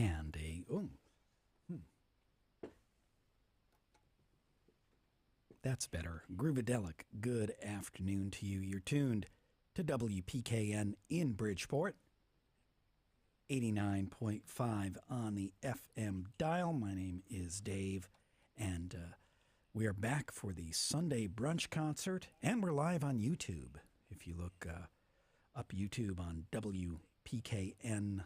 and a... That's better. Groovadelic, good afternoon to you. You're tuned to WPKN in Bridgeport. 89.5 on the FM dial. My name is Dave, and we are back for the Sunday Brunch Concert, and we're live on YouTube. If you look up YouTube on WPKN.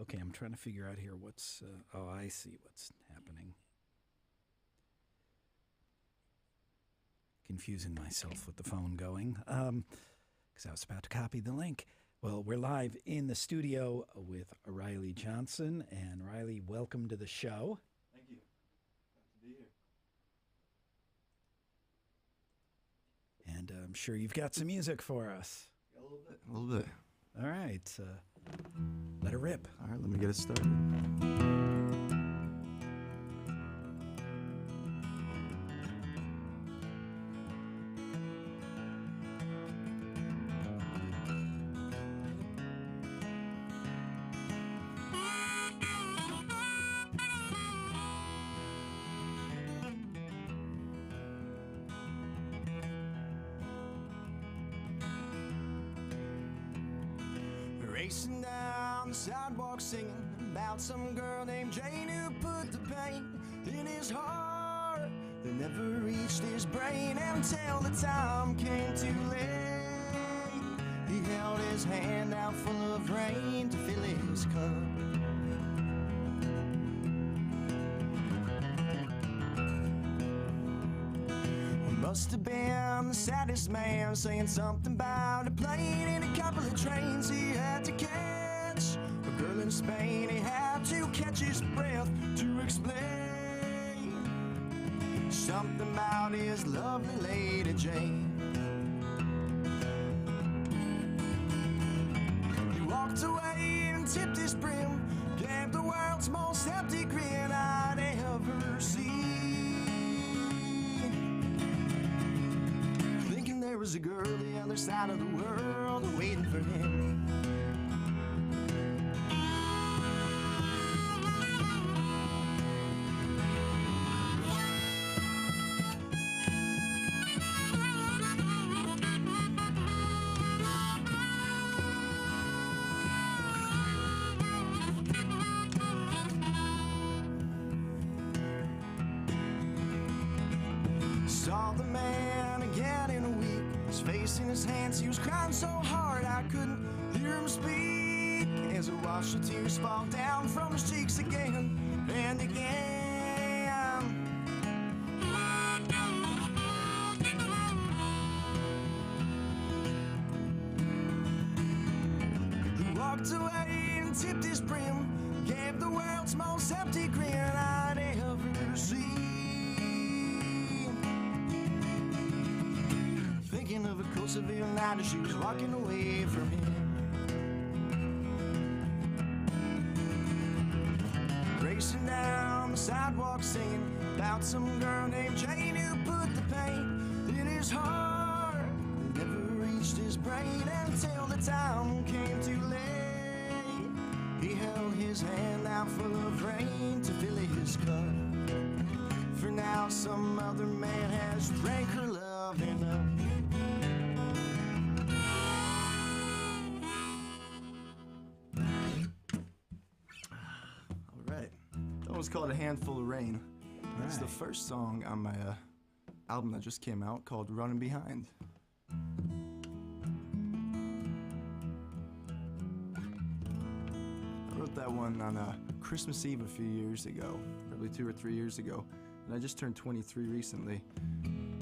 Okay, I'm trying to figure out here what's... oh, I see what's happening. Confusing myself with the phone going, because I was about to copy the link. Well, we're live in the studio with Riley Johnson, and Riley, welcome to the show. Thank you. Glad to be here. And I'm sure you've got some music for us. A little bit. A little bit. All right, let it rip. All right, let me get it started. Racing down the sidewalk singing about some girl named Jane who put the pain in his heart that never reached his brain until the time came too late. He held his hand out full of rain to fill his cup. Must have been the saddest man saying something about a plane and a couple of trains he had to catch. A girl in Spain, he had to catch his breath to explain something about his lovely lady Jane. He walked away and tipped his brim, gave the world's most empty grin I'd ever seen. There was a girl the other side of the world waiting for him. Saw the man again in a week. Face in his hands, he was crying so hard I couldn't hear him speak. As I watched the tears fall down from his cheeks again and again. He walked away and tipped his brim, gave the world's most empty grin I'd ever seen. Thinking of a cold Seville night as she was walking away from him. Racing down the sidewalk singing about some girl named Jane who put the pain in his heart that never reached his brain until the time came too late. He held his hand out full of rain to fill his cup. For now some other man has drank her love enough. That was called A Handful of Rain. It's the first song on my album that just came out called Running Behind. I wrote that one on Christmas Eve a few years ago, probably 2 or 3 years ago, and I just turned 23 recently.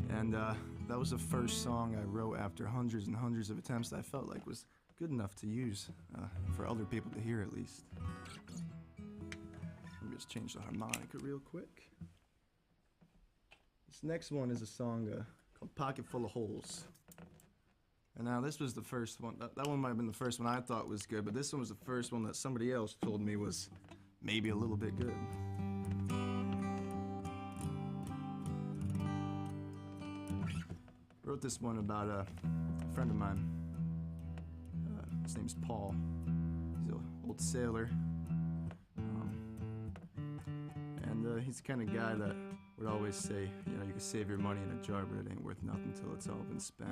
And that was the first song I wrote after hundreds and hundreds of attempts that I felt like was good enough to use for other people to hear at least. Let me just change the harmonica real quick. This next one is a song called Pocket Full of Holes. And now this was the first one. That one might have been the first one I thought was good, but this one was the first one that somebody else told me was maybe a little bit good. Wrote this one about a friend of mine. His name's Paul. He's an old sailor. And he's the kind of guy that would always say, you know, you can save your money in a jar, but it ain't worth nothing till it's all been spent.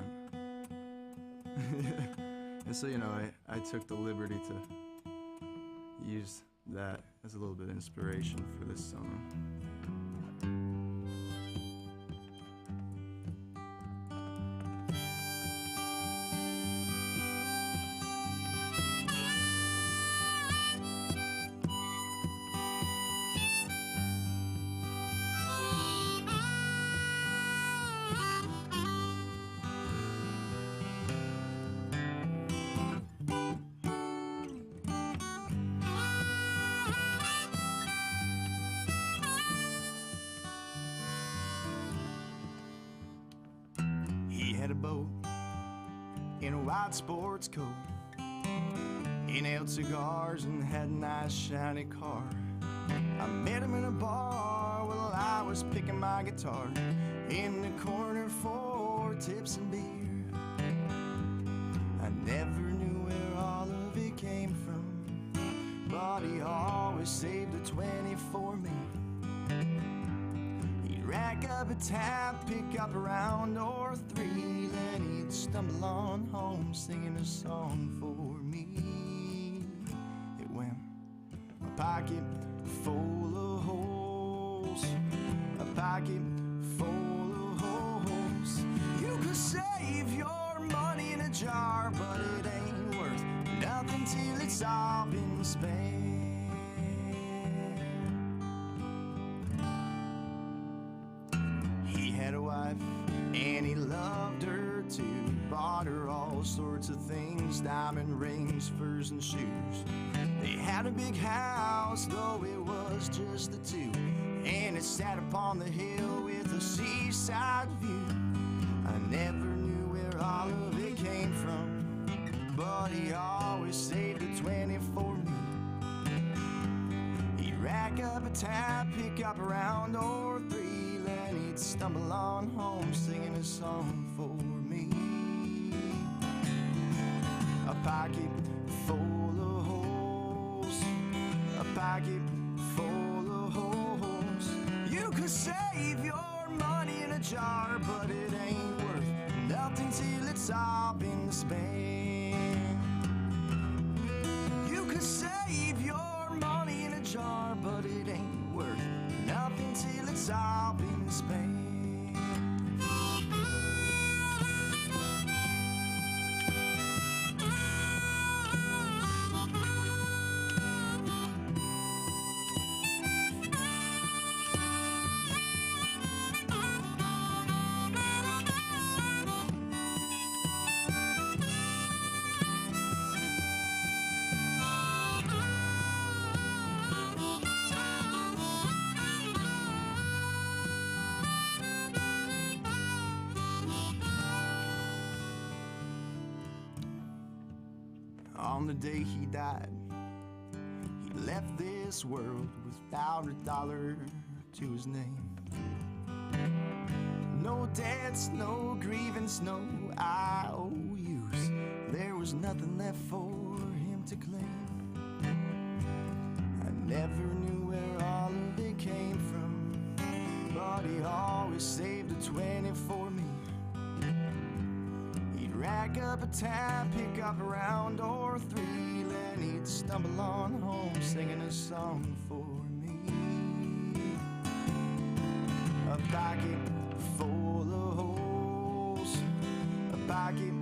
And so, you know, I took the liberty to use that as a little bit of inspiration for this song. He had a boat in a white sports coat. He nailed cigars and had a nice shiny car. I met him in a bar while I was picking my guitar in the corner for tips and beer. I never knew where all of it came from, but he always saved a 20 for me. He'd rack up a tab, pick up around or three, then he'd stumble on home singing a song for me. It went, a pocket full of holes, a pocket full of holes. You could save your money in a jar, but it ain't worth nothing till it's all been spent. He had a wife and he loved her too. Bought her all sorts of things, diamond rings, furs and shoes. They had a big house, though it was just the two, and it sat upon the hill with a seaside view. I never knew where all of it came from, but he always saved a 20 for me. He'd rack up a tab, pick up a round or three, then he'd stumble on home singing a song for me. A pocket full of holes, a pocket full of holes. You could save your money in a jar, but it ain't worth nothing till it's all been spent. You could save your money in a jar, but it ain't worth nothing till it's all been spent. On the day he died, he left this world without a dollar to his name. No debts, no grievance, no IOUs. There was nothing left for him to claim. I never knew where all of it came from, but he always saved a 20 for me. Rack up a tab, pick up a round or three, then he'd stumble on home singing a song for me. A pocket full of holes, a pocket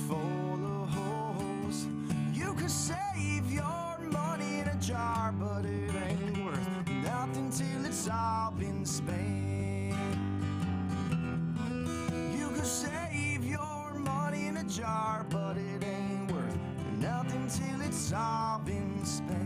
full of holes. You could save your money in a jar, but it ain't worth nothing till it's all been spent. You could save your money in a jar, but it ain't worth nothing till it's all been spent.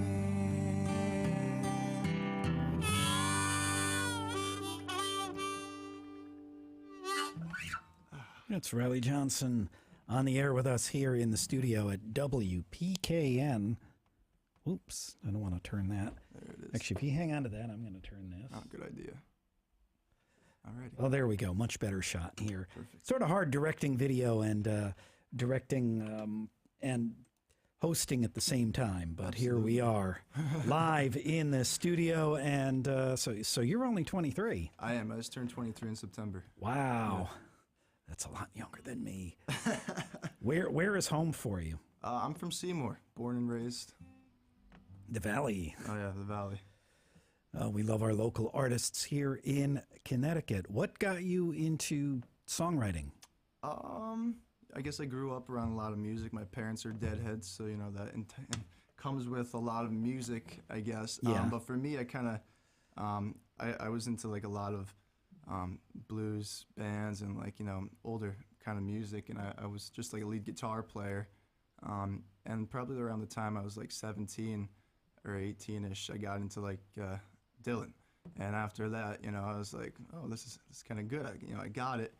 It's Riley Johnson on the air with us here in the studio at WPKN. Oops, I don't want to turn that. There it is. Actually, if you hang on to that, I'm going to turn this. Oh, good idea. All righty. Oh, there we go. Much better shot here. Perfect. Sort of hard directing video and directing and hosting at the same time, but here we are, live in the studio. And so you're only 23. I am. I just turned 23 in September. Wow, that's a lot younger than me. Where is home for you? I'm from Seymour, born and raised. The Valley. Oh yeah, the Valley. We love our local artists here in Connecticut. What got you into songwriting? I guess I grew up around a lot of music. My parents are deadheads, so you know that comes with a lot of music, I guess. Yeah. But for me, I kind of, I was into like a lot of blues bands and like older kind of music, and I was just like a lead guitar player. And probably around the time I was like 17 or 18ish, I got into like Dylan. And after that, I was like, oh, this is kind of good. I got it.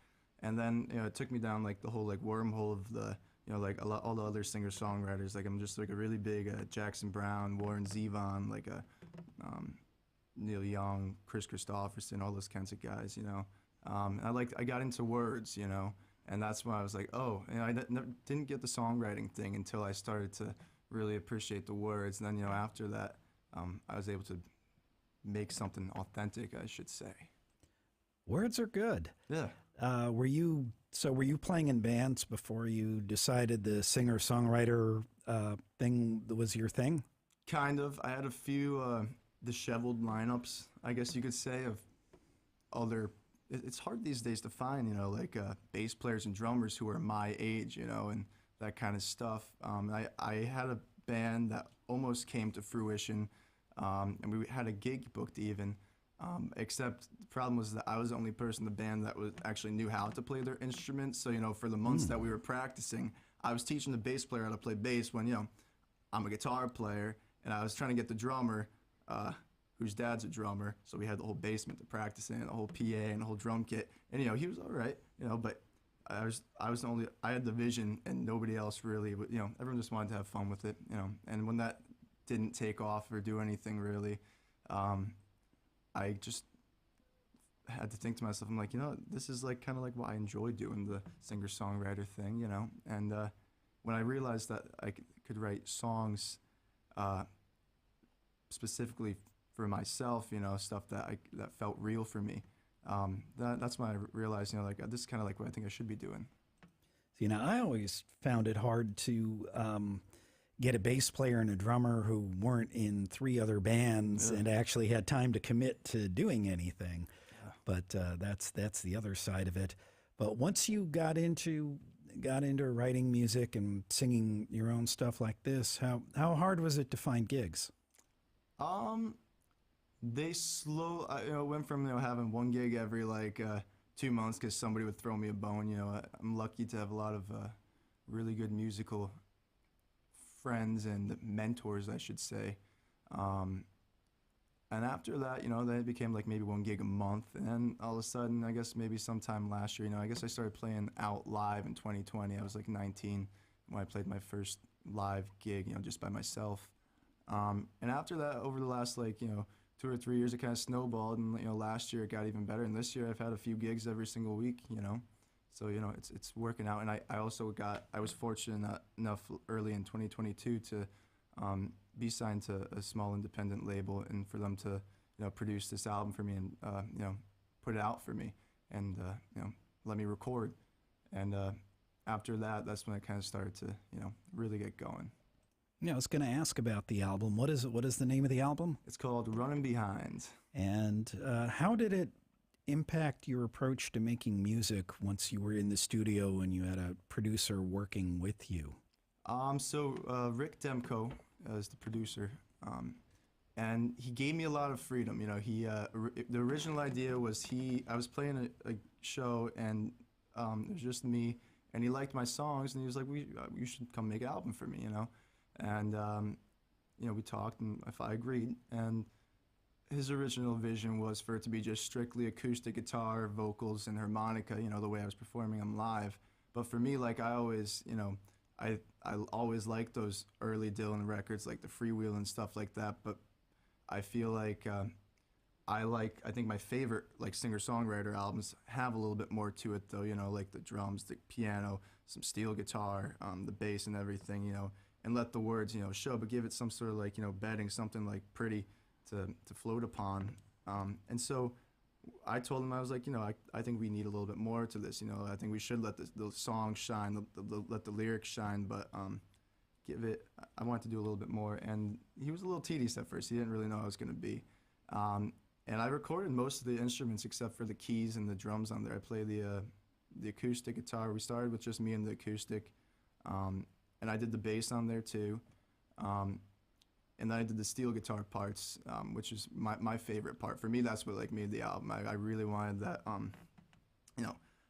And then it took me down like the whole like wormhole of the like all the other singer-songwriters. Like I'm just like a really big Jackson Browne, Warren Zevon, like a Neil Young, Chris Christopherson, all those kinds of guys. And I got into words, and that's when I was like, oh, I didn't get the songwriting thing until I started to really appreciate the words. And then after that, I was able to make something authentic, I should say. Words are good. Yeah. Were you playing in bands before you decided the singer-songwriter thing was your thing? Kind of. I had a few disheveled lineups, I guess you could say, of other. It's hard these days to find, like bass players and drummers who are my age, and that kind of stuff. I had a band that almost came to fruition, and we had a gig booked even. Except the problem was that I was the only person in the band that actually knew how to play their instruments. So, for the months that we were practicing, I was teaching the bass player how to play bass when, I'm a guitar player, and I was trying to get the drummer, whose dad's a drummer. So we had the whole basement to practice in, the whole PA and the whole drum kit. And, he was all right, but I was the only, I had the vision and nobody else really, everyone just wanted to have fun with it, And when that didn't take off or do anything really, I just had to think to myself, I'm like, this is like kind of like why I enjoy doing the singer-songwriter thing, And when I realized that I could write songs specifically for myself, stuff that felt real for me, that's when I realized, this is kind of like what I think I should be doing. See, I always found it hard to get a bass player and a drummer who weren't in 3 other bands and actually had time to commit to doing anything. Yeah. But that's the other side of it. But once you got into writing music and singing your own stuff like this, how hard was it to find gigs? They went from having one gig every 2 months because somebody would throw me a bone. I'm lucky to have a lot of really good musical friends and mentors, I should say. And after that, then it became like maybe 1 gig a month. And then all of a sudden, I guess maybe sometime last year, I guess I started playing out live in 2020. I was like 19 when I played my first live gig, just by myself. And after that, over the last 2 or 3 years, it kind of snowballed. And, last year it got even better. And this year I've had a few gigs every single week, So, it's working out. And I was fortunate enough early in 2022 to be signed to a small independent label and for them to, produce this album for me and, put it out for me and, let me record. And after that, that's when I kind of started to, really get going. Yeah, I was going to ask about the album. What is it? What is the name of the album? It's called Running Behind. And how did it impact your approach to making music once you were in the studio and you had a producer working with you? Rick Demko is the producer, and he gave me a lot of freedom. The original idea was I was playing a show and it was just me, and he liked my songs, and he was like, you should come make an album for me, And we talked, and I agreed, and his original vision was for it to be just strictly acoustic guitar, vocals, and harmonica, the way I was performing them live. But for me, I always, I always liked those early Dylan records, like the Freewheel and stuff like that. But I feel like I think my favorite singer-songwriter albums have a little bit more to it, though. Like the drums, the piano, some steel guitar, the bass, and everything. and let the words, show, but give it some sort of like, bedding, something like pretty to float upon. And so I told him, I was like, I think we need a little bit more to this. I think we should let the song shine, let the lyrics shine, but I wanted to do a little bit more. And he was a little tedious at first. He didn't really know how I was going to be. And I recorded most of the instruments except for the keys and the drums on there. I play the acoustic guitar. We started with just me and the acoustic. And I did the bass on there too. And then I did the steel guitar parts, which is my favorite part. For me, that's what like made the album. I really wanted that, a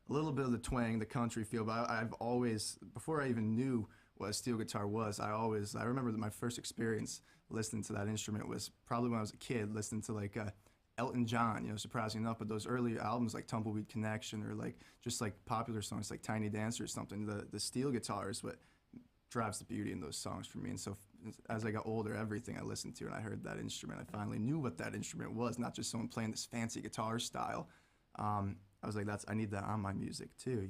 little bit of the twang, the country feel. But I've always, before I even knew what a steel guitar was, I remember that my first experience listening to that instrument was probably when I was a kid, listening to like Elton John, surprising enough. But those early albums like Tumbleweed Connection or like just like popular songs like Tiny Dancer or something, the steel guitar is what drives the beauty in those songs for me. And so as I got older, everything I listened to and I heard that instrument, I finally knew what that instrument was, not just someone playing this fancy guitar style. I was like, I need that on my music too,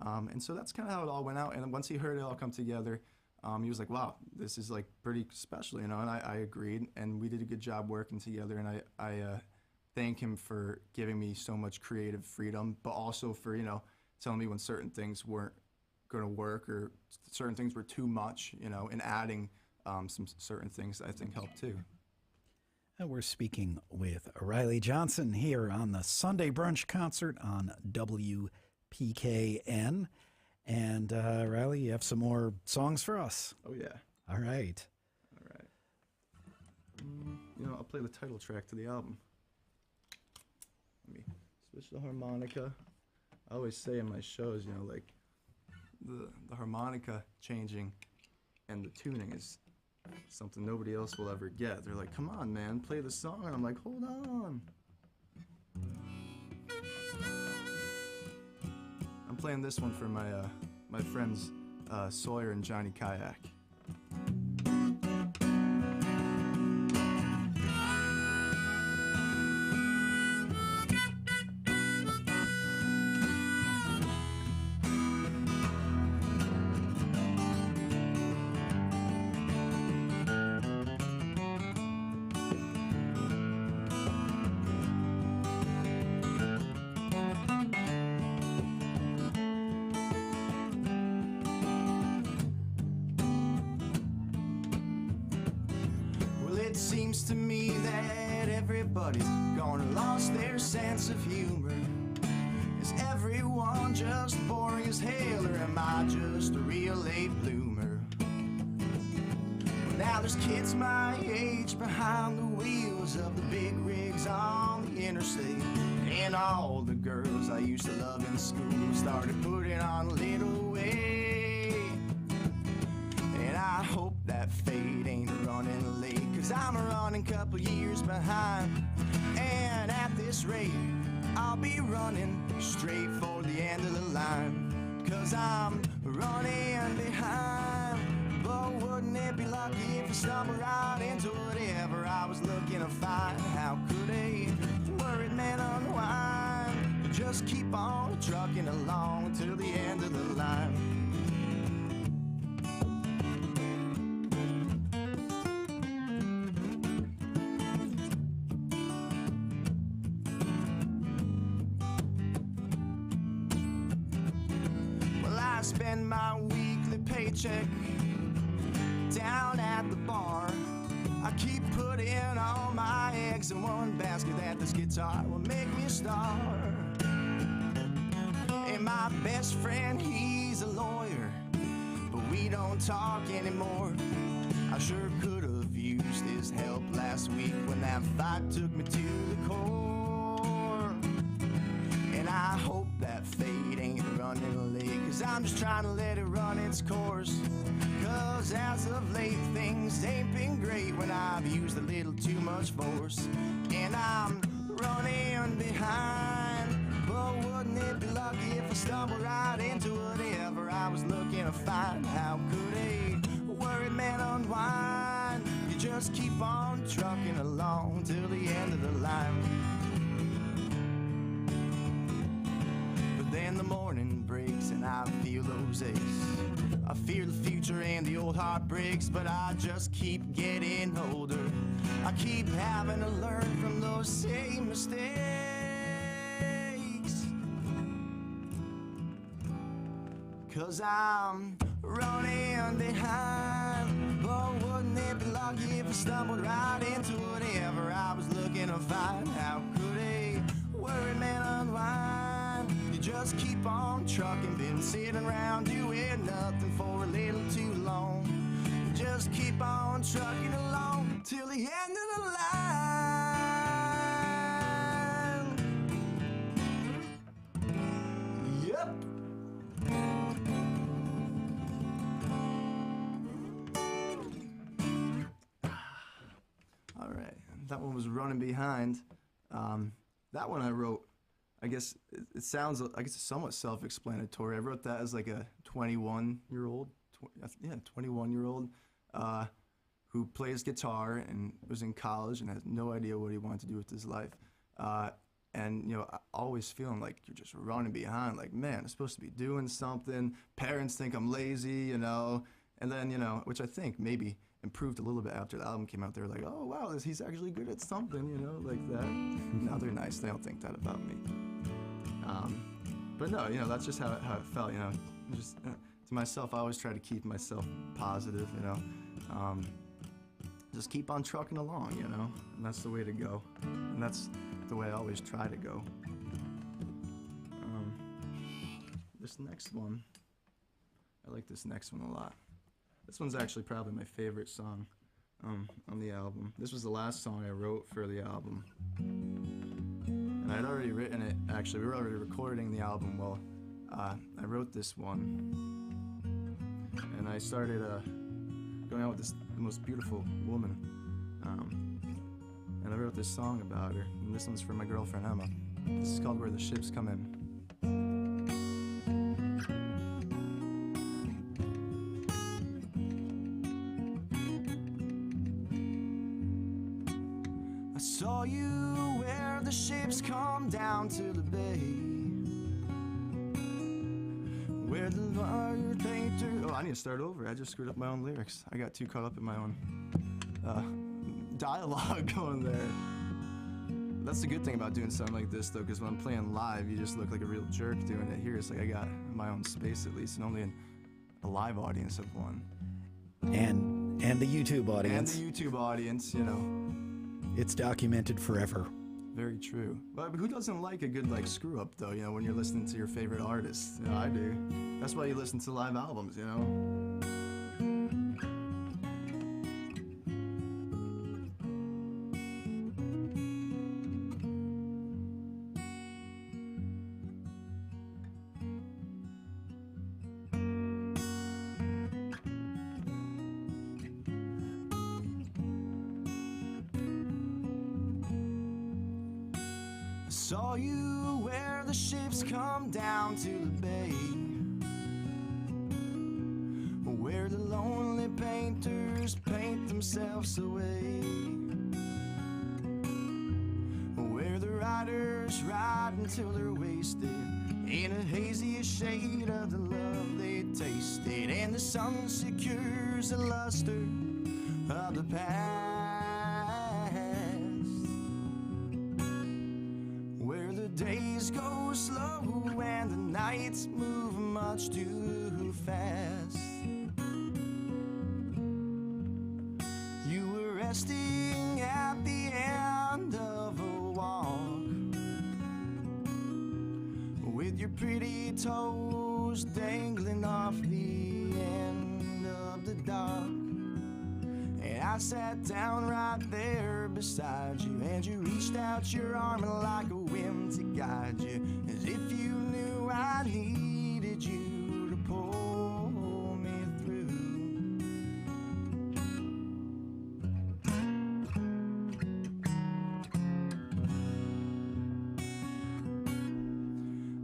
And so that's kind of how it all went out. And once he heard it all come together, he was like, wow, this is like pretty special, And I agreed, and we did a good job working together. And I thank him for giving me so much creative freedom, but also for, telling me when certain things weren't going to work or certain things were too much, and adding some certain things I think helped too. And we're speaking with Riley Johnson here on the Sunday Brunch Concert on WPKN. And Riley, you have some more songs for us. Oh yeah. All right. I'll play the title track to the album. Let me switch the harmonica. I always say in my shows, like the harmonica changing and the tuning is something nobody else will ever get. They're like, come on, man, play the song. And I'm like, hold on. I'm playing this one for my friends Sawyer and Johnny Kayak. It seems to me that everybody's gone and lost their sense of humor. Is everyone just boring as hell, or am I just a real late bloomer? Now there's kids my age behind the wheels of the big rigs on the interstate, and all the girls I used to love in school started putting on a little weight. And I hope that fate ain't running late, 'cause I'm running a couple years behind. And at this rate, I'll be running straight for the end of the line, 'cause I'm running behind. But wouldn't it be lucky if I stumbled right into whatever I was looking to find? How could a worried man unwind? Just keep on trucking along till the end of the line. Spend my weekly paycheck down at the bar. I keep putting all my eggs in one basket that this guitar will make me a star. And my best friend, he's a lawyer, but we don't talk anymore. I sure could have used his help last week when that fight took me to the core. And I hope that fate ain't running late, 'cause I'm just trying to let it run its course. 'Cause as of late, things ain't been great when I've used a little too much force. And I'm running behind. But wouldn't it be lucky if I stumbled right into whatever I was looking to find? How could a worried man unwind? You just keep on trucking along till the end of the line. Then the morning breaks and I feel those aches. I fear the future and the old heart heart breaks, but I just keep getting older. I keep having to learn from those same mistakes. 'Cause I'm running behind. But wouldn't it be lucky if I stumbled right into whatever I was looking to find? How could a worried man unwind? You just keep on trucking, been sitting around doing nothing for a little too long. You just keep on trucking along till the end of the line. Yep. All right, that one was Running Behind. That one I wrote, I guess it sounds, I guess it's somewhat self-explanatory. I wrote that as like a 21-year-old, 21-year-old who plays guitar and was in college and has no idea what he wanted to do with his life. And, you know, always feeling like you're just running behind, like, man, I'm supposed to be doing something. Parents think I'm lazy, you know. And then, you know, which I think maybe improved a little bit after the album came out. They were like, oh, wow, he's actually good at something, you know, like that. Now they're nice. They don't think that about me. But no, you know, that's just how it felt, you know. Just to myself, I always try to keep myself positive, you know. Just keep on trucking along, you know. And that's the way to go. And that's the way I always try to go. This next one, I like this next one a lot. This one's actually probably my favorite song on the album. This was the last song I wrote for the album. And I'd already written it, actually, we were already recording the album. Well, I wrote this one. And I started going out with the most beautiful woman. And I wrote this song about her. And this one's for my girlfriend, Emma. This is called Where the Ships Come In. I saw you where the ships come down to the bay, where the large painter... Oh, I need to start over. I just screwed up my own lyrics. I got too caught up in my own dialogue going there. That's the good thing about doing something like this, though, because when I'm playing live, you just look like a real jerk doing it. Here, it's like I got my own space, at least, and only a live audience of one. And the YouTube audience. And the YouTube audience, you know. It's documented forever. Very true. But who doesn't like a good, like, screw-up, though, you know, when you're listening to your favorite artist? You know, I do. That's why you listen to live albums, you know? Saw you where the ships come down to the bay, where the lonely painters paint themselves away, where the riders ride until they're wasted in a hazy shade of the love they tasted, and the sun secures the luster of the past. Days go slow and the nights move much too fast. You were resting at the end of a walk, with your pretty toes dangling off the end of the dock. And I sat down right there beside you, and you reached out your arm like a whim to guide you, as if you knew I needed you to pull me through.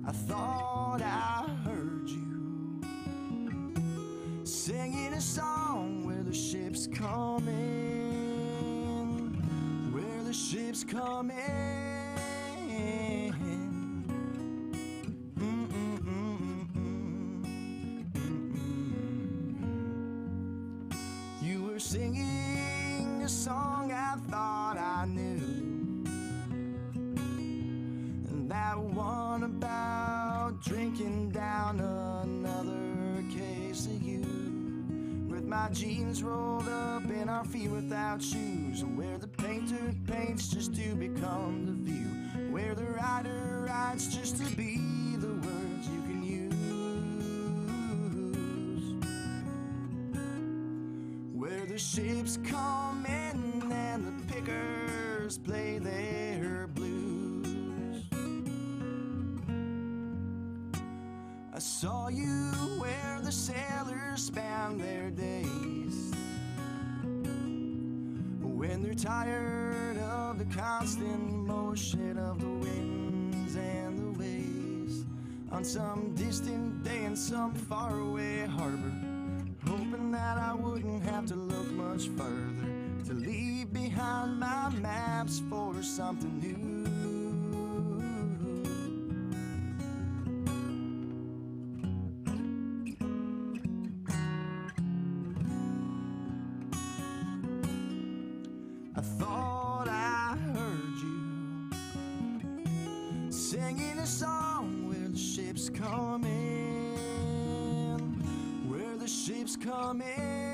I thought I heard you singing a song where the ships come in, where the ships come in. sing a song I thought I knew. And that one about drinking down another case of you. With my jeans rolled up and our feet without shoes. Where the painter paints just to become the view. Where the writer writes just to be the words you can use. Where the ships come in and the pickers play their blues. I saw you where the sailors span their days. When they're tired of the constant motion of the winds and the waves. On some distant day in some faraway harbor, hoping that I wouldn't have to look much further to leave behind my maps for something new. I thought I heard you singing a song where the ships come in, where the ships come in.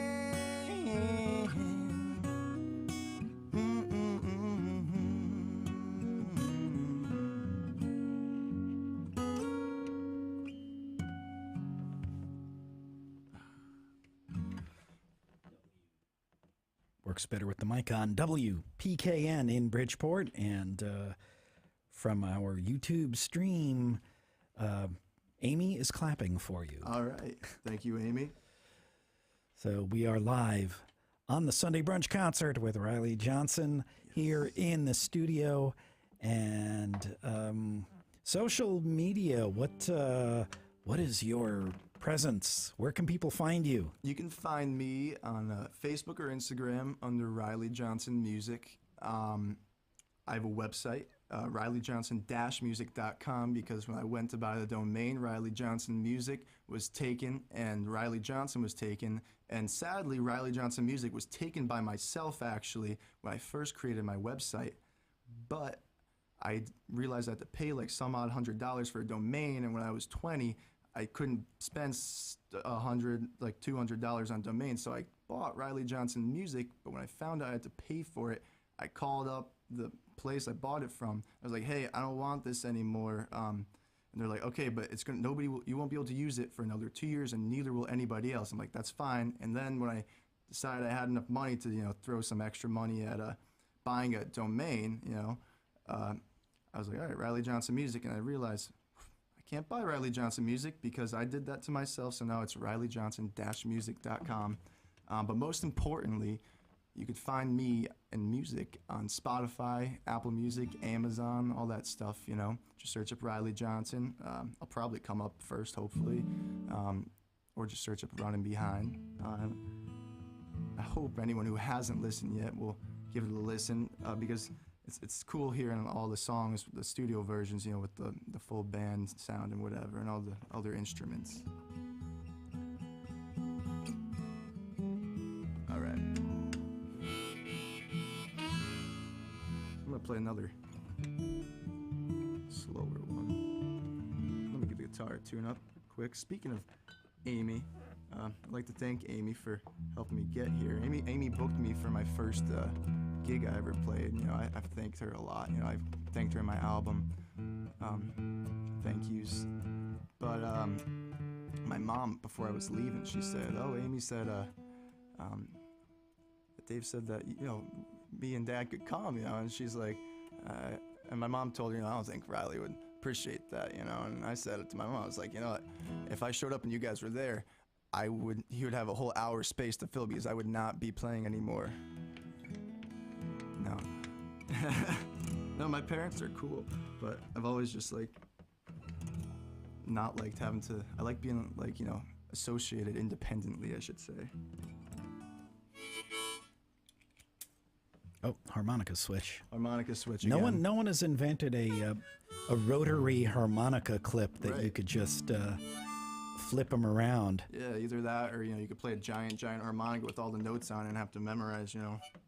Works better with the mic on. WPKN in Bridgeport, and from our YouTube stream, Amy is clapping for you. All right. Thank you, Amy. So we are live on the Sunday Brunch Concert with Riley Johnson here in the studio. And social media, what is your presence? Where can people find you? You can find me on Facebook or Instagram under Riley Johnson Music. I have a website, RileyJohnson-music.com, because when I went to buy the domain, Riley Johnson Music was taken and Riley Johnson was taken. And sadly, Riley Johnson Music was taken by myself, actually, when I first created my website. But I realized I had to pay like some odd $100 for a domain, and when I was 20, I couldn't spend $200 on domain, so I bought Riley Johnson Music. But when I found out I had to pay for it, I called up the place I bought it from. I was like, "Hey, I don't want this anymore." And they're like, "Okay, but you won't be able to use it for another 2 years, and neither will anybody else." I'm like, "That's fine." And then when I decided I had enough money to throw some extra money at buying a domain, I was like, "All right, Riley Johnson Music," and I realized can't buy Riley Johnson Music because I did that to myself, so now it's RileyJohnson-music.com. But most importantly, you could find me and music on Spotify, Apple Music, Amazon, all that stuff, Just search up Riley Johnson. I'll probably come up first, hopefully, or just search up Running Behind. I hope anyone who hasn't listened yet will give it a listen, because it's cool hearing all the songs, the studio versions, with the full band sound and whatever, and all the other instruments. All right. I'm gonna play another slower one. Let me get the guitar tune up quick. Speaking of Amy, I'd like to thank Amy for helping me get here. Amy booked me for my first gig I ever played. I've thanked her a lot. I've thanked her in my album. Thank yous. But my mom, before I was leaving, she said, "Oh, Amy said, Dave said that me and Dad could come, And she's like, and my mom told her, I don't think Riley would appreciate that, And I said it to my mom. I was like, what? If I showed up and you guys were there, he would have a whole hour space to fill because I would not be playing anymore." No. No, my parents are cool, but I've always just not liked having to. I like being associated independently, I should say. Oh, harmonica switch. Harmonica switch. No again. one has invented a rotary harmonica clip that you could just flip them around. Yeah, either that or you could play a giant harmonica with all the notes on it and have to memorize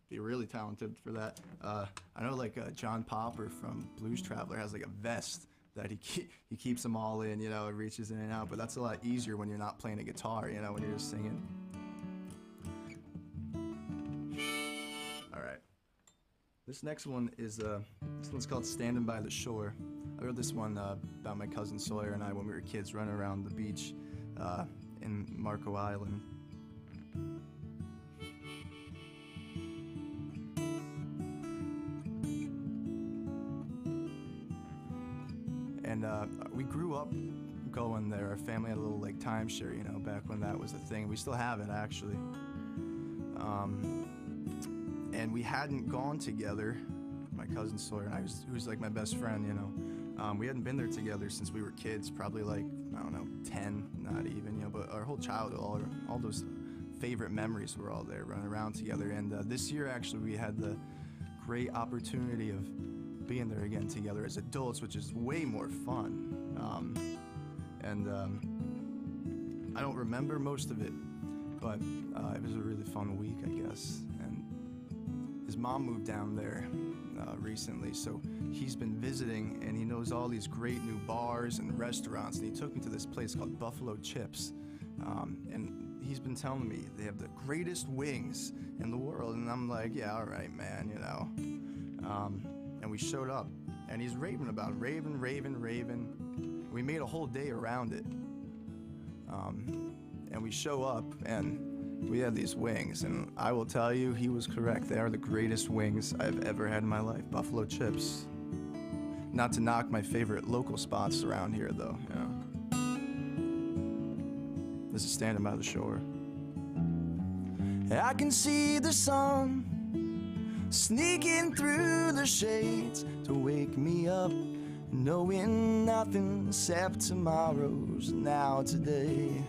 be really talented for that. I know like John Popper from Blues Traveler has like a vest that he keeps them all in, you know, it reaches in and out, but that's a lot easier when you're not playing a guitar, you know, when you're just singing. All right. This next one is, this one's called Standing by the Shore. I wrote this one about my cousin Sawyer and I when we were kids running around the beach in Marco Island. And we grew up going there. Our family had a little like timeshare, you know, back when that was a thing. We still have it actually. And we hadn't gone together, my cousin Sawyer and I, who's like my best friend, you know. We hadn't been there together since we were kids, probably like, I don't know, 10, not even, you know, but our whole childhood, all those favorite memories were all there running around together. And this year actually we had the great opportunity of being there again together as adults, which is way more fun. I don't remember most of it, but it was a really fun week, I guess. And his mom moved down there recently, so he's been visiting, and he knows all these great new bars and restaurants, and he took me to this place called Buffalo Chips. And he's been telling me they have the greatest wings in the world, and I'm like, yeah, all right, man, you know. And we showed up, and he's raving about it, raving. We made a whole day around it. And we show up, and we had these wings, and I will tell you, he was correct. They are the greatest wings I've ever had in my life, Buffalo Chips. Not to knock my favorite local spots around here, though, you know. This is Standing by the Shore. I can see the sun sneaking through the shades to wake me up, knowing nothing except tomorrow's now today.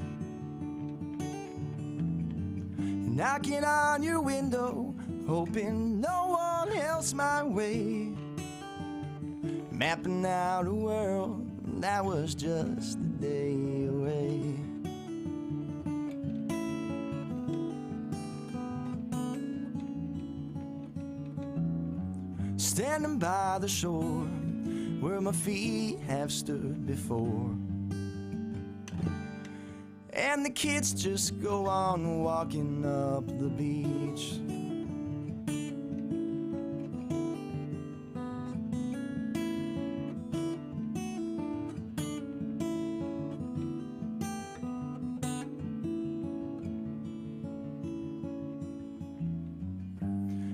Knocking on your window, hoping no one else my way, mapping out a world that was just a day away. Standing by the shore where my feet have stood before, and the kids just go on walking up the beach.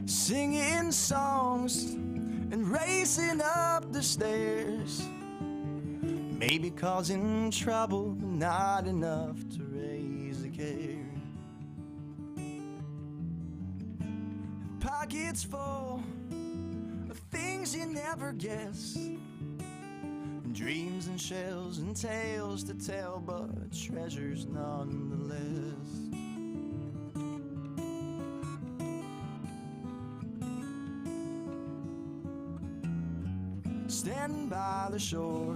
Singing songs and racing up the stairs, maybe causing trouble, but not enough to raise a care. Pockets full of things you never guess, dreams and shells and tales to tell, but treasures nonetheless. Standing by the shore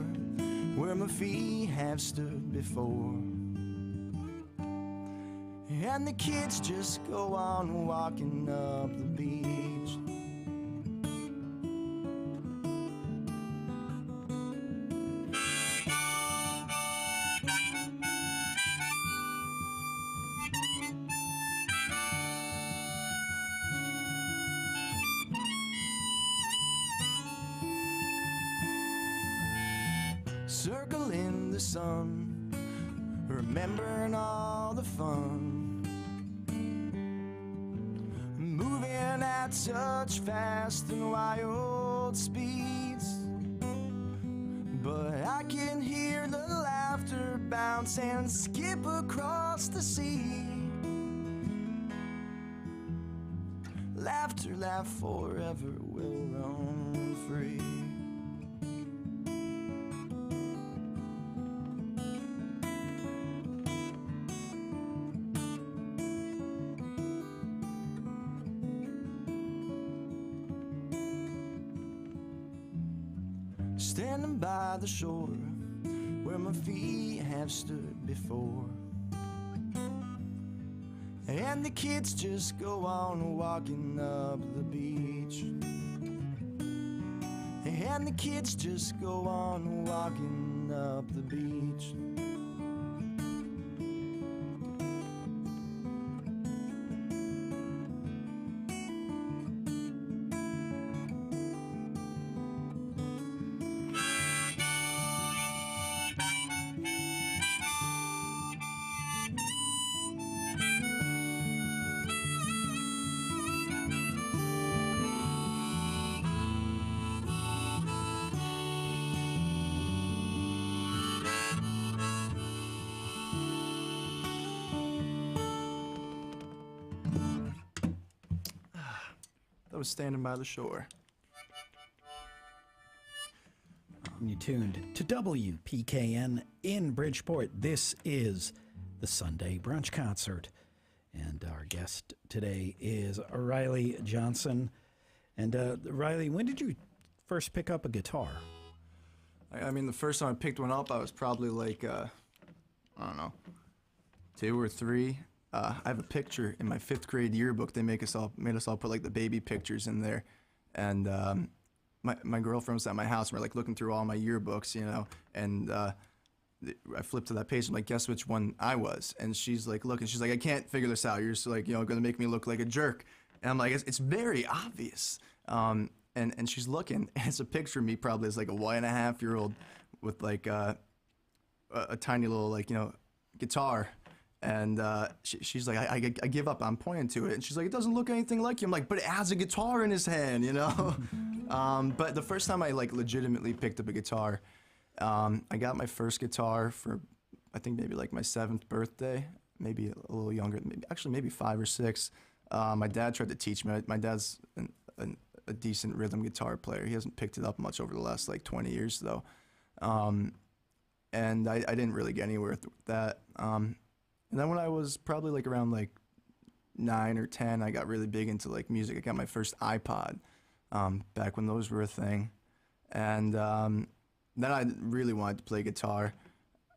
where my feet have stood before, and the kids just go on walking up the beach. Circling the sun, remembering all the fun, moving at such fast and wild speeds, but I can hear the laughter bounce and skip across the sea. Laughter, laugh forever, will roam free. Standing by the shore where my feet have stood before, and the kids just go on walking up the beach. And the kids just go on walking up the beach. That was Standing by the Shore. You tuned to WPKN in Bridgeport. This is the Sunday Brunch Concert. And our guest today is Riley Johnson. And Riley, when did you first pick up a guitar? I mean, the first time I picked one up, I was probably like, I don't know, 2 or 3. I have a picture in my 5th grade yearbook. They made us all put like the baby pictures in there, and my girlfriend was at my house, and we're like looking through all my yearbooks, you know, and I flipped to that page. I'm like, guess which one I was? And she's like, look, and she's like, I can't figure this out. You're just like, you know, gonna make me look like a jerk. And I'm like, it's very obvious. And she's looking, and it's a picture of me probably as like a 1.5-year-old with like a tiny little like, you know, guitar. And she's like, I give up. I'm pointing to it. And she's like, it doesn't look anything like you. I'm like, but it has a guitar in his hand, you know? But the first time I like legitimately picked up a guitar, I got my first guitar for, I think maybe like my 7th birthday, maybe a little younger, maybe 5 or 6. My dad tried to teach me. My dad's a decent rhythm guitar player. He hasn't picked it up much over the last like 20 years though. And I didn't really get anywhere with that. And then when I was probably like around like 9 or 10, I got really big into like music. I got my first iPod back when those were a thing. And then I really wanted to play guitar.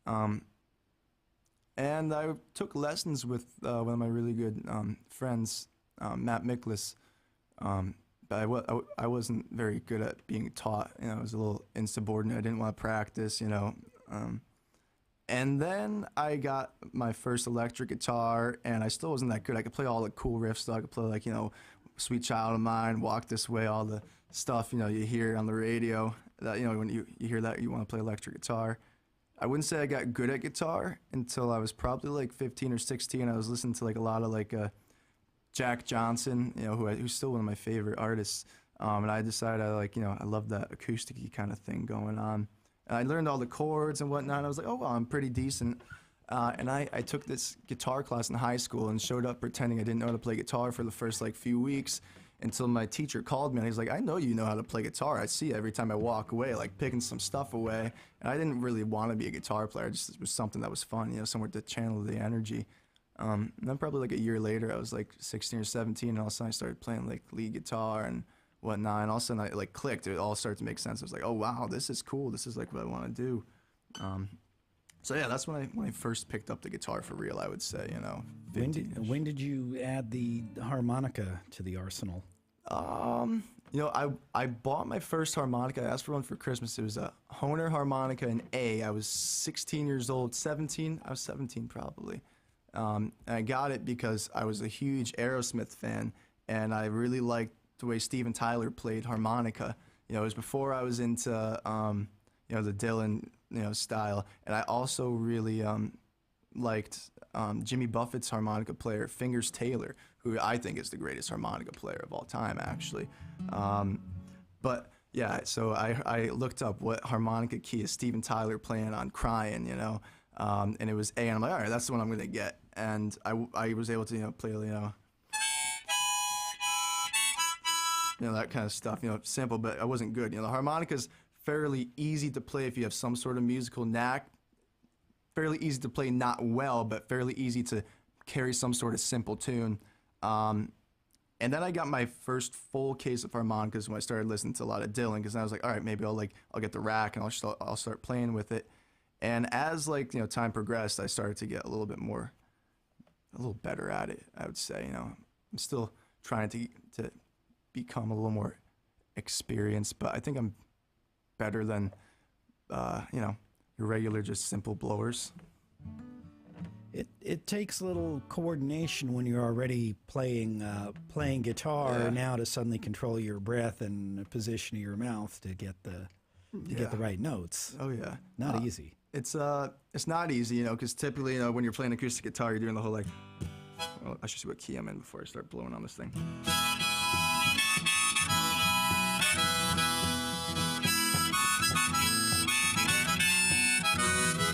And I took lessons with one of my really good friends, Matt Miklas. But I wasn't very good at being taught. You know, I was a little insubordinate. I didn't want to practice, you know. And then I got my first electric guitar, and I still wasn't that good. I could play all the cool riffs, though. I could play, like, you know, Sweet Child of Mine, Walk This Way, all the stuff, you know, you hear on the radio. That, you know, when you hear that, you want to play electric guitar. I wouldn't say I got good at guitar until I was probably, like, 15 or 16. I was listening to, like, a lot of, like, Jack Johnson, you know, who's still one of my favorite artists. And I decided I love that acoustic-y kind of thing going on. And I learned all the chords and whatnot, and I was like, oh, well, I'm pretty decent. And I took this guitar class in high school and showed up pretending I didn't know how to play guitar for the first, like, few weeks until my teacher called me, and he's like, I know you know how to play guitar. I see every time I walk away, like, picking some stuff away. And I didn't really want to be a guitar player. It was something that was fun, you know, somewhere to channel the energy. And then probably, like, a year later, I was, like, 16 or 17, and all of a sudden I started playing, like, lead guitar and whatnot, and all of a sudden I like clicked. It all started to make sense. I was like, oh wow, this is cool. This is like what I want to do. So yeah, that's when I first picked up the guitar for real. I would say, you know. When did you add the harmonica to the arsenal? You know, I bought my first harmonica. I asked for one for Christmas. It was a Hohner harmonica in A. I was 16 years old, 17. I was 17 probably. And I got it because I was a huge Aerosmith fan, and I really liked the way Steven Tyler played harmonica. You know, it was before I was into, you know, the Dylan, you know, style. And I also really liked Jimmy Buffett's harmonica player, Fingers Taylor, who I think is the greatest harmonica player of all time, actually. But yeah, so I looked up what harmonica key is Steven Tyler playing on Crying, you know, and it was A, and I'm like, all right, that's the one I'm going to get. And I was able to, you know, play, you know, that kind of stuff, you know, simple, but I wasn't good. You know, the harmonica's fairly easy to play if you have some sort of musical knack. Fairly easy to play not well, but fairly easy to carry some sort of simple tune. And then I got my first full case of harmonicas when I started listening to a lot of Dylan, because I was like, all right, maybe I'll get the rack and I'll start playing with it. And as, like, you know, time progressed, I started to get a little bit more a little better at it, I would say. You know, I'm still trying to become a little more experienced, but I think I'm better than you know, your regular just simple blowers. It takes a little coordination when you're already playing guitar now to suddenly control your breath and the position of your mouth to get the right notes. Oh yeah, not easy. It's not easy, you know, because typically, you know, when you're playing acoustic guitar, you're doing the whole like. Well, I should see what key I'm in before I start blowing on this thing.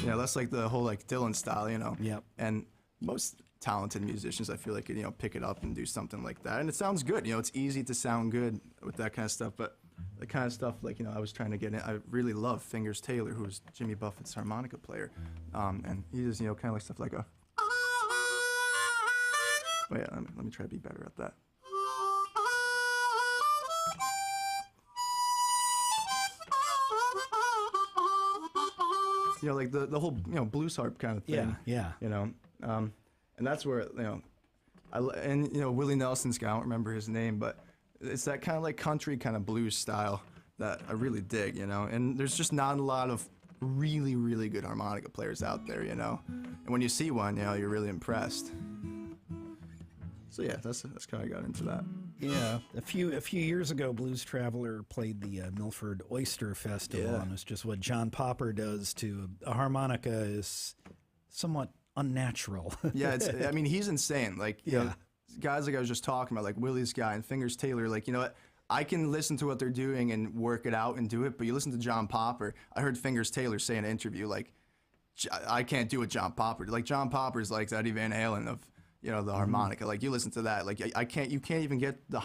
Yeah, that's like the whole like Dylan style, you know. Yep. And most talented musicians, I feel like, you know, pick it up and do something like that, and it sounds good. You know, it's easy to sound good with that kind of stuff. But the kind of stuff like, you know, I was trying to get in. I really love Fingers Taylor, who's Jimmy Buffett's harmonica player, and he does, you know, kind of like stuff like a. Oh yeah, let me try to be better at that. You know, like the whole, you know, blues harp kind of thing. Yeah. You know, and that's where, you know, and you know, Willie Nelson's guy, I don't remember his name, but it's that kind of like country kind of blues style that I really dig, you know. And there's just not a lot of really, really good harmonica players out there, you know. And when you see one, you know, you're really impressed. So yeah, that's kind of got into that. Yeah, a few years ago, Blues Traveler played the Milford Oyster Festival, and it's just what John Popper does to a harmonica is somewhat unnatural. Yeah, I mean, he's insane. Like, you know, guys like I was just talking about, like Willie's guy and Fingers Taylor, like, you know what? I can listen to what they're doing and work it out and do it, but you listen to John Popper. I heard Fingers Taylor say in an interview, like, I can't do what John Popper did. Like, John Popper's like Eddie Van Halen of, you know, the harmonica. Like, you listen to that, like, you can't even get the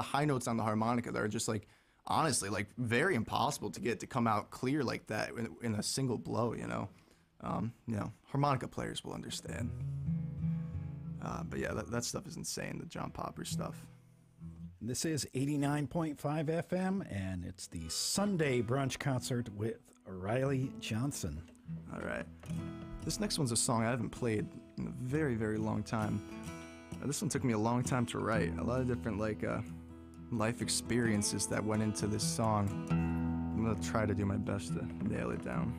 high notes on the harmonica that are just like, honestly, like very impossible to get to come out clear like that in a single blow, you know. You know, harmonica players will understand. But yeah, that stuff is insane, the John Popper stuff. This is 89.5 FM, and it's the Sunday Brunch Concert with Riley Johnson. All right. This next one's a song I haven't played in a very, very long time. This one took me a long time to write. A lot of different, like, life experiences that went into this song. I'm gonna try to do my best to nail it down.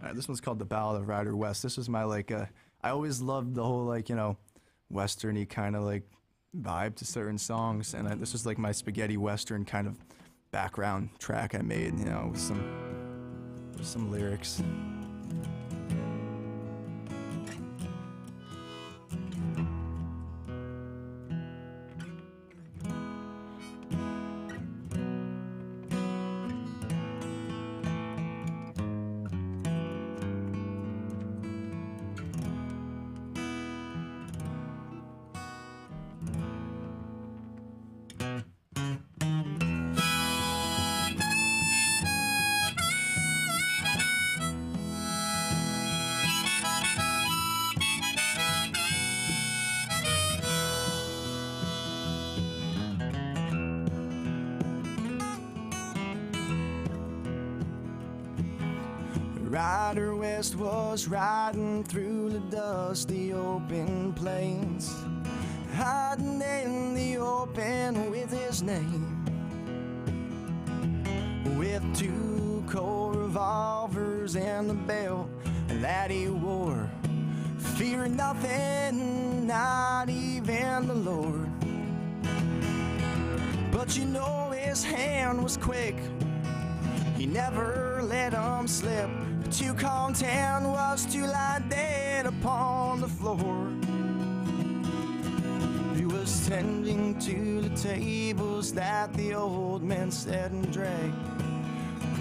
All right, this one's called The Ballad of Ryder West. This was my, like, I always loved the whole, like, you know, western-y kind of, like, vibe to certain songs. And this was, like, my spaghetti western kind of background track I made, you know, with some lyrics. Ryder West was riding through the dusty open plains, hiding in the open with his name, with 2 cold revolvers and the belt that he wore, fearing nothing, not even the Lord. But you know his hand was quick, he never let him slip. To contend was to lie dead upon the floor. He was tending to the tables that the old men sat and drank,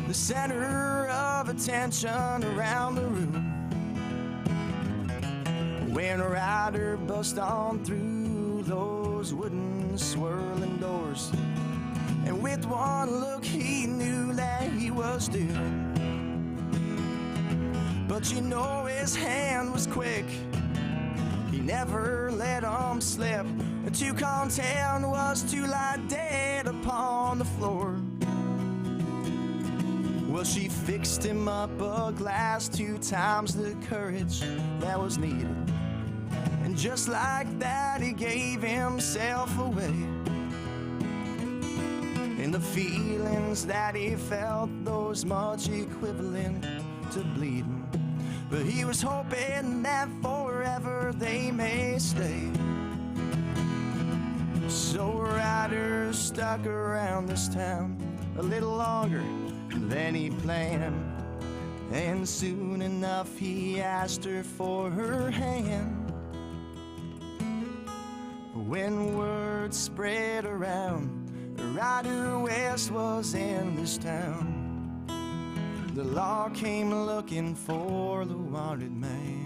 the center of attention around the room, when a rider bust on through those wooden swirling doors, and with one look he knew that he was doomed. But you know his hand was quick, he never let him slip. To contend was to lie dead upon the floor, Well, she fixed him up a glass 2 times the courage that was needed. And just like that, he gave himself away. And the feelings that he felt, those much equivalent to bleeding. But he was hoping that forever they may stay. So Ryder stuck around this town a little longer than he planned. And soon enough he asked her for her hand. When word spread around, Ryder West was in this town. The law came looking for the wanted man.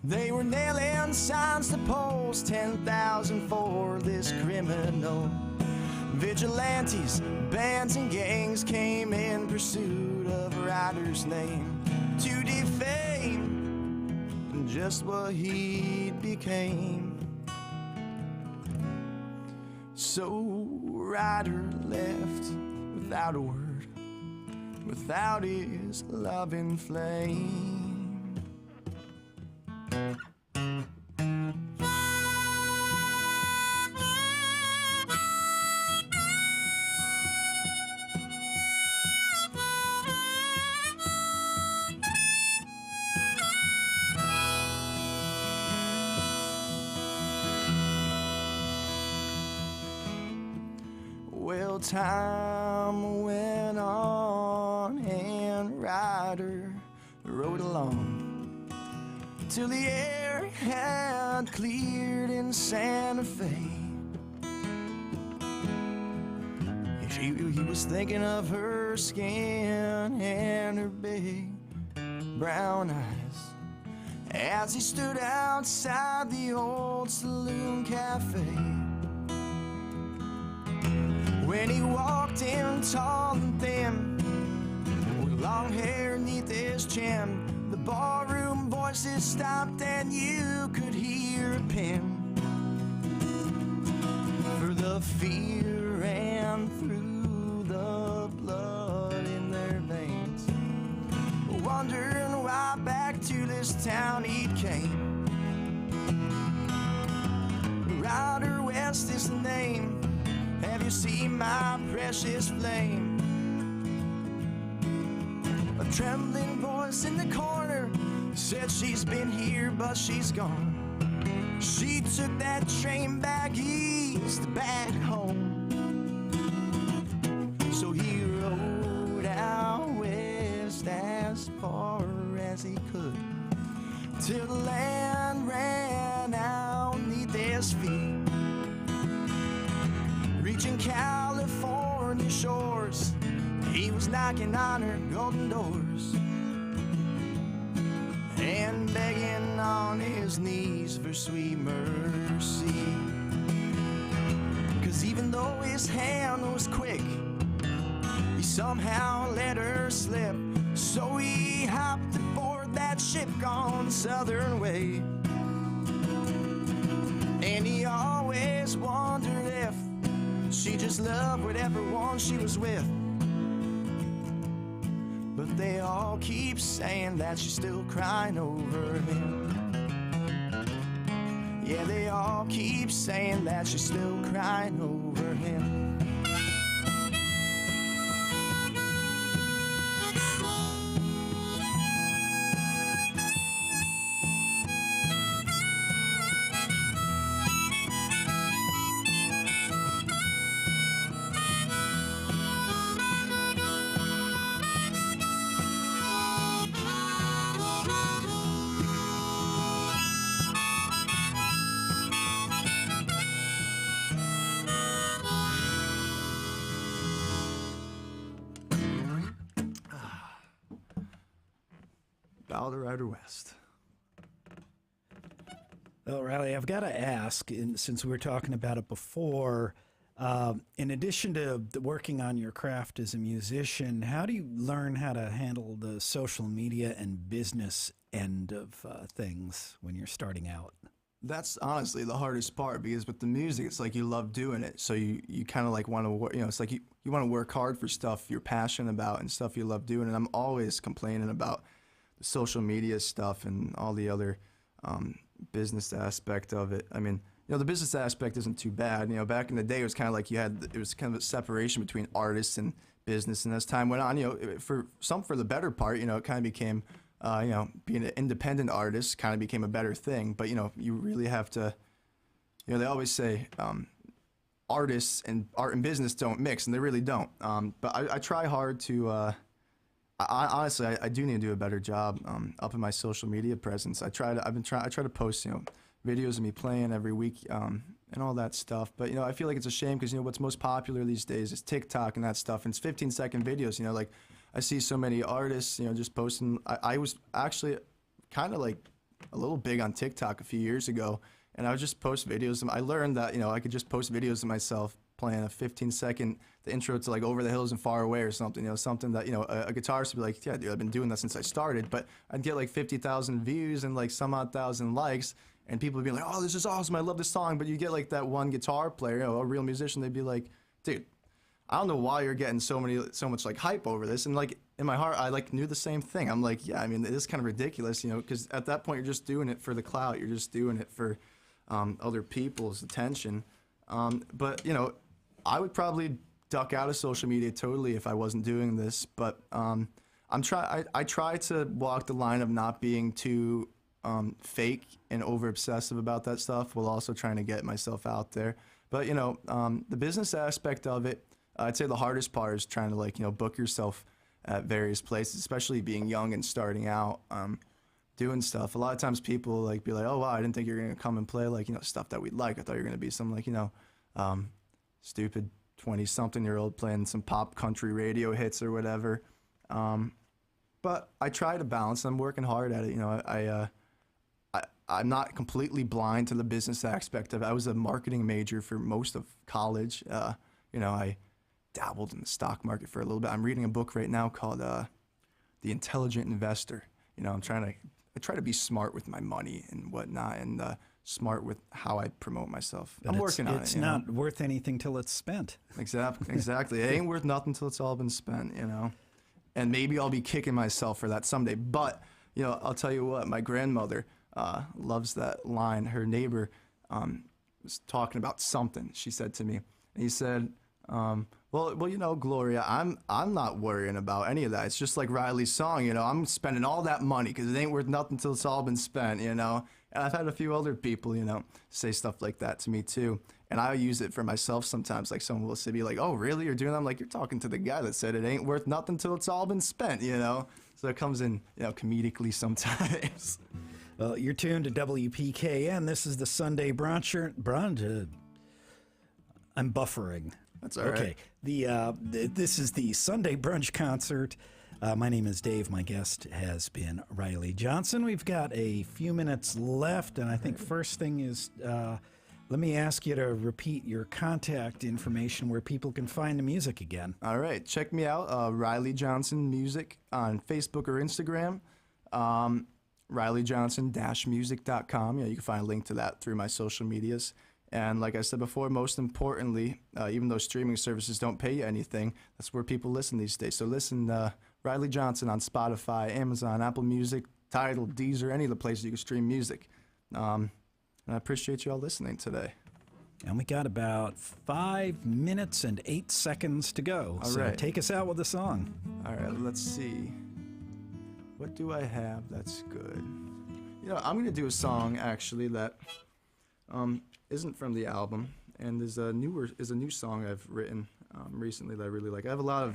They were nailing signs to poles, 10,000 for this criminal. Vigilantes, bands and gangs came in pursuit of Ryder's name to defame just what he became. So Ryder left without a word, without his loving flame. Well, time went on and Ryder rode along till the air had cleared in Santa Fe. He was thinking of her skin and her big brown eyes as he stood outside the old saloon cafe. When he walked in tall and thin, with long hair neath his chin, the barroom voices stopped and you could hear a pin. For the fear ran through the blood in their veins, wondering why back to this town he came. Ryder West is the name. Have you seen my precious flame? A trembling voice in the corner said she's been here but she's gone. She took that train back east, back home. So he rode out west as far as he could, till the land ran out neath his feet. Reaching California shores, he was knocking on her golden doors and begging on his knees for sweet mercy. 'Cause even though his hand was quick, he somehow let her slip. So he hopped aboard that ship gone southern way. And he always wondered if she just loved whatever one she was with. But they all keep saying that she's still crying over him. Yeah, they all keep saying that she's still crying over him. Ballad of Ryder West. Well, Riley, I've got to ask, since we were talking about it before, in addition to working on your craft as a musician, how do you learn how to handle the social media and business end of things when you're starting out? That's honestly the hardest part because with the music, it's like you love doing it. So you kind of like want to work, it's like you want to work hard for stuff you're passionate about and stuff you love doing. And I'm always complaining about the social media stuff and all the other business aspect of it. I mean, the business aspect isn't too bad. Back in the day, it was kind of like it was kind of a separation between artists and business. And as time went on, for the better part, it kind of became, being an independent artist kind of became a better thing. But, you really have to, they always say artists and art and business don't mix, and they really don't. But I try hard to, honestly, I do need to do a better job up in my social media presence. I try to post, videos of me playing every week and all that stuff. But, I feel like it's a shame because, what's most popular these days is TikTok and that stuff. And it's 15-second videos, like I see so many artists, just posting. I was actually kind of like a little big on TikTok a few years ago. And I would just post videos. I learned that, I could just post videos of myself playing a 15-second, the intro to like Over the Hills and Far Away or something, something that, a guitarist would be like, yeah, dude, I've been doing that since I started. But I'd get like 50,000 views and like some odd thousand likes. And people would be like, oh, this is awesome, I love this song. But you get like that one guitar player, a real musician, they'd be like, dude, I don't know why you're getting so much like hype over this. And like in my heart, I like knew the same thing. I'm like, yeah, I mean, it is kind of ridiculous, because at that point you're just doing it for the clout. You're just doing it for other people's attention. But, I would probably duck out of social media totally if I wasn't doing this. But I try to walk the line of not being too fake and over obsessive about that stuff while also trying to get myself out there. But, the business aspect of it, I'd say the hardest part is trying to book yourself at various places, especially being young and starting out, doing stuff. A lot of times people be like, oh, wow, I didn't think you were going to come and play stuff that we'd like. I thought you were going to be some stupid 20-something-year-old playing some pop country radio hits or whatever. But I try to balance. I'm working hard at it. I'm not completely blind to the business aspect of it. I was a marketing major for most of college. I dabbled in the stock market for a little bit. I'm reading a book right now called The Intelligent Investor. I try to be smart with my money and whatnot, and smart with how I promote myself. But I'm working on it. It's not worth anything till it's spent. Exactly. It ain't worth nothing till it's all been spent, And maybe I'll be kicking myself for that someday. But, I'll tell you what, my grandmother loves that line. Her neighbor was talking about something, she said to me. And he said, well, Gloria, I'm not worrying about any of that. It's just like Riley's song, I'm spending all that money because it ain't worth nothing till it's all been spent, And I've had a few other people, say stuff like that to me too. And I use it for myself sometimes. Like someone will say, be like, oh, really? You're doing that? I'm like, you're talking to the guy that said it ain't worth nothing till it's all been spent, So it comes in, comedically sometimes. Well, you're tuned to WPKN. This is the Sunday Brunch. I'm buffering. That's all right. Okay. This is the Sunday Brunch Concert. My name is Dave. My guest has been Riley Johnson. We've got a few minutes left, and I think first thing is let me ask you to repeat your contact information where people can find the music again. All right. Check me out, Riley Johnson Music on Facebook or Instagram. RileyJohnson-music.com. You can find a link to that through my social medias. And like I said before, most importantly, even though streaming services don't pay you anything, that's where people listen these days. So listen, Riley Johnson on Spotify, Amazon, Apple Music, Tidal, Deezer, any of the places you can stream music. And I appreciate you all listening today. And we got about 5 minutes and 8 seconds to go. All so right. Take us out with a song. All right, let's see. What do I have that's good? I'm going to do a song, actually, that isn't from the album, and is a new song I've written recently that I really like. I have a lot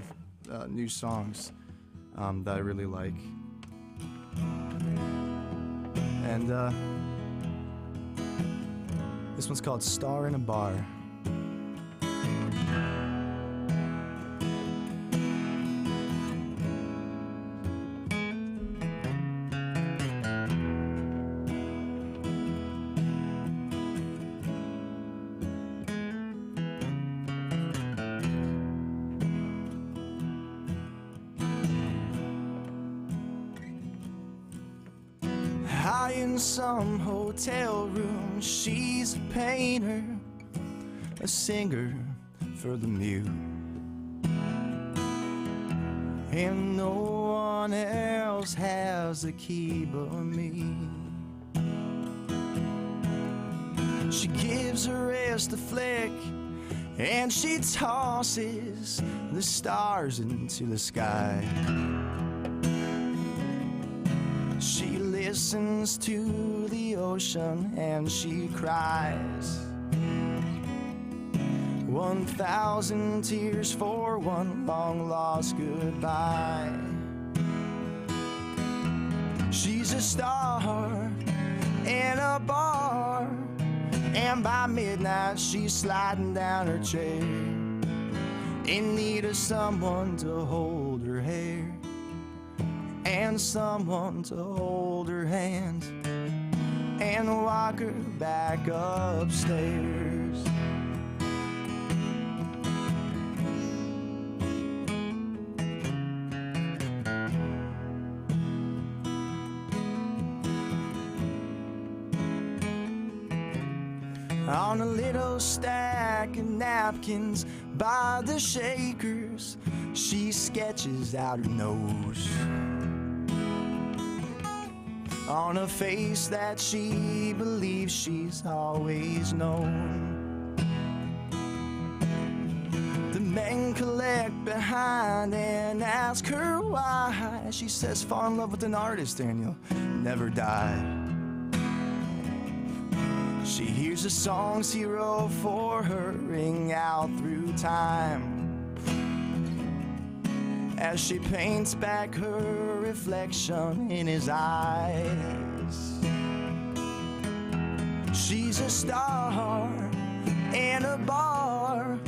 of new songs that I really like. And this one's called Star in a Bar. High in some hotel room, she's a painter, a singer for the mute. And no one else has the key but me. She gives her wrist a flick, and she tosses the stars into the sky. She listens to the ocean and she cries. 1,000 tears for one long lost goodbye. She's a star in a bar, and by midnight she's sliding down her chair in need of someone to hold her hair and someone to hold her hand and walk her back upstairs. On a little stack of napkins by the shakers, she sketches out her nose on a face that she believes she's always known. The men collect behind and ask her why. She says, fall in love with an artist and you'll never die. She hears the songs he wrote for her ring out through time as she paints back her reflection in his eyes. She's a star in a bar,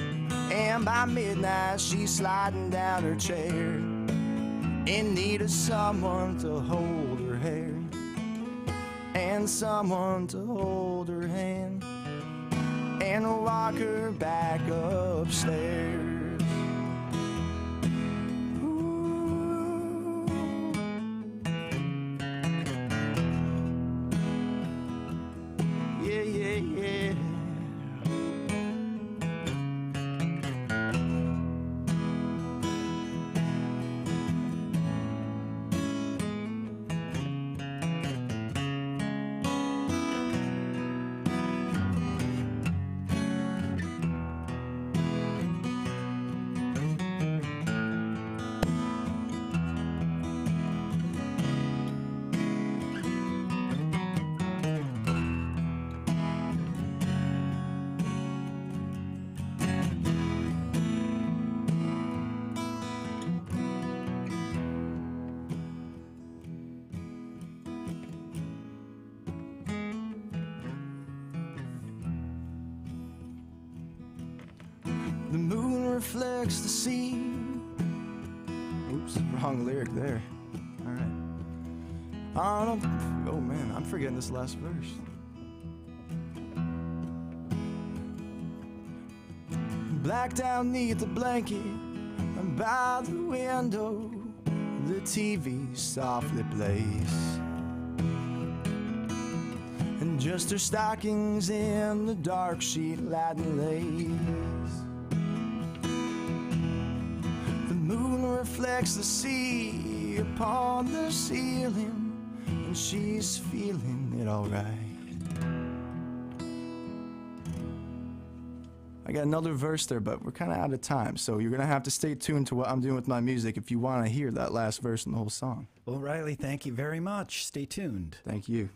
and by midnight she's sliding down her chair in need of someone to hold her hair and someone to hold her hand and walk her back upstairs. Ooh. Yeah, yeah, yeah. The moon reflects the sea. Oops, wrong lyric there. All right. Oh man, I'm forgetting this last verse. Blacked out neath the blanket and by the window, the TV softly plays. And just her stockings in the dark sheet Latin lace. The moon reflects the sea upon the ceiling, and she's feeling it alright. I got another verse there, but we're kind of out of time, so you're going to have to stay tuned to what I'm doing with my music if you want to hear that last verse in the whole song. Well, Riley, thank you very much. Stay tuned. Thank you.